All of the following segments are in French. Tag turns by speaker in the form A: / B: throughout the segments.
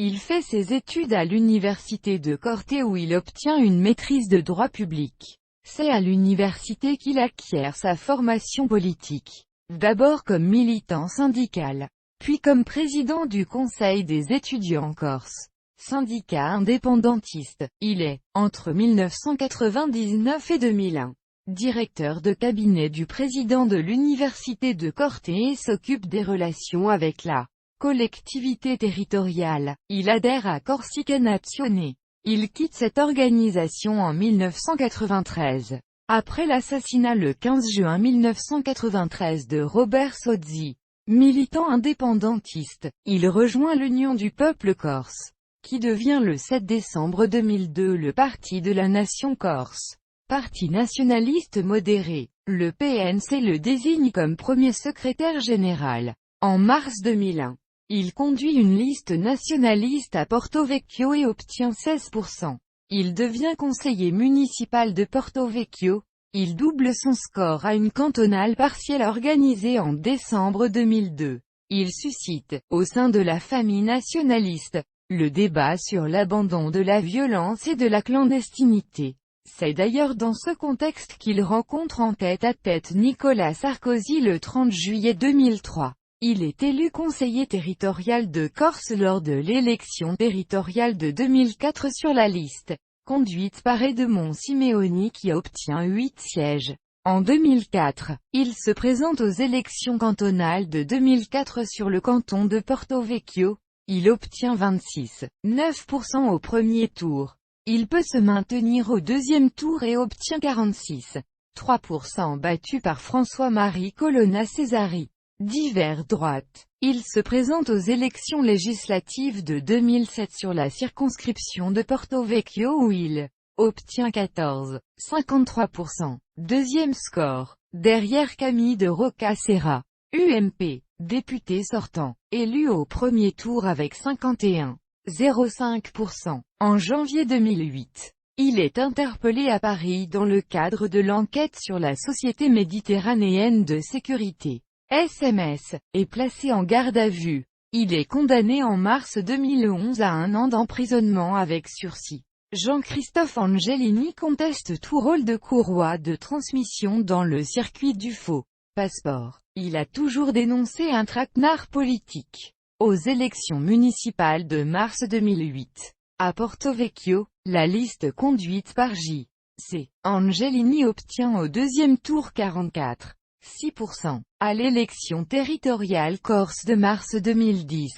A: Il fait ses études à l'université de Corte où il obtient une maîtrise de droit public. C'est à l'université qu'il acquiert sa formation politique. D'abord comme militant syndical, puis comme président du Conseil des étudiants corses, syndicat indépendantiste. Il est, entre 1999 et 2001, directeur de cabinet du président de l'université de Corte et s'occupe des relations avec la collectivité territoriale. Il adhère à Corsica Nazione. Il quitte cette organisation en 1993. Après l'assassinat le 15 juin 1993 de Robert Sozzi, militant indépendantiste, il rejoint l'Union du peuple corse, qui devient le 7 décembre 2002 le Parti de la Nation corse. Parti nationaliste modéré, le PNC le désigne comme premier secrétaire général. En mars 2001, il conduit une liste nationaliste à Porto Vecchio et obtient 16%. Il devient conseiller municipal de Porto Vecchio. Il double son score à une cantonale partielle organisée en décembre 2002. Il suscite, au sein de la famille nationaliste, le débat sur l'abandon de la violence et de la clandestinité. C'est d'ailleurs dans ce contexte qu'il rencontre en tête-à-tête Nicolas Sarkozy le 30 juillet 2003. Il est élu conseiller territorial de Corse lors de l'élection territoriale de 2004 sur la liste, conduite par Edmond Simeoni qui obtient 8 sièges. En 2004, il se présente aux élections cantonales de 2004 sur le canton de Porto Vecchio. Il obtient 26,9% au premier tour. Il peut se maintenir au deuxième tour et obtient 46,3%, battu par François-Marie Colonna Cesari. Divers droite. Il se présente aux élections législatives de 2007 sur la circonscription de Porto Vecchio où il obtient 14,53%. Deuxième score, derrière Camille de Rocca Serra, UMP, député sortant, élu au premier tour avec 51,05%. En janvier 2008, il est interpellé à Paris dans le cadre de l'enquête sur la Société méditerranéenne de sécurité. SMS, est placé en garde à vue. Il est condamné en mars 2011 à 1 an d'emprisonnement avec sursis. Jean-Christophe Angelini conteste tout rôle de courroie de transmission dans le circuit du faux passeport. Il a toujours dénoncé un traquenard politique. Aux élections municipales de mars 2008, à Porto Vecchio, la liste conduite par J.C. Angelini obtient au deuxième tour 44,6%. À l'élection territoriale corse de mars 2010,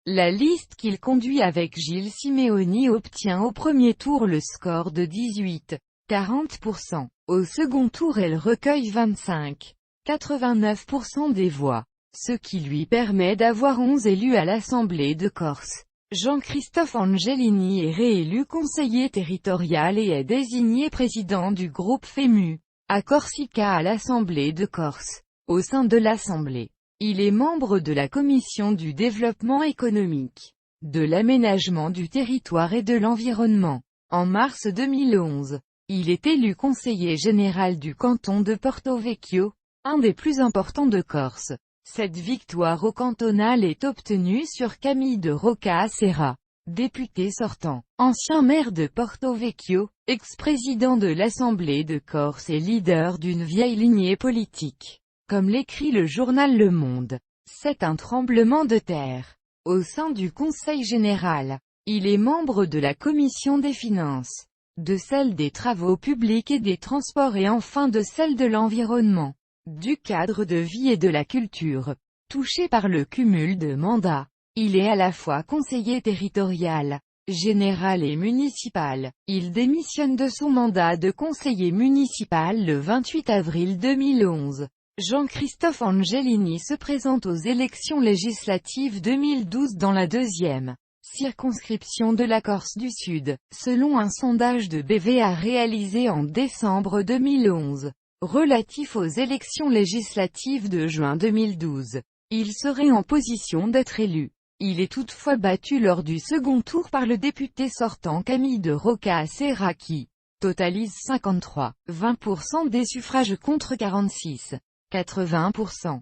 A: la liste qu'il conduit avec Gilles Simeoni obtient au premier tour le score de 18,40%. Au second tour elle recueille 25,89% des voix, ce qui lui permet d'avoir 11 élus à l'Assemblée de Corse. Jean-Christophe Angelini est réélu conseiller territorial et est désigné président du groupe FEMU, à Corsica à l'Assemblée de Corse. Au sein de l'Assemblée, il est membre de la Commission du développement économique, de l'aménagement du territoire et de l'environnement. En mars 2011, il est élu conseiller général du canton de Porto Vecchio, un des plus importants de Corse. Cette victoire au cantonal est obtenue sur Camille de Rocca Serra, député sortant, ancien maire de Porto Vecchio, ex-président de l'Assemblée de Corse et leader d'une vieille lignée politique. Comme l'écrit le journal Le Monde, c'est un tremblement de terre. Au sein du Conseil général, il est membre de la Commission des finances, de celle des travaux publics et des transports et enfin de celle de l'environnement, du cadre de vie et de la culture. Touché par le cumul de mandats, il est à la fois conseiller territorial, général et municipal. Il démissionne de son mandat de conseiller municipal le 28 avril 2011. Jean-Christophe Angelini se présente aux élections législatives 2012 dans la deuxième circonscription de la Corse du Sud, selon un sondage de BVA réalisé en décembre 2011, relatif aux élections législatives de juin 2012. Il serait en position d'être élu. Il est toutefois battu lors du second tour par le député sortant Camille de Rocca Serra qui totalise 53,20% des suffrages contre 46,81%.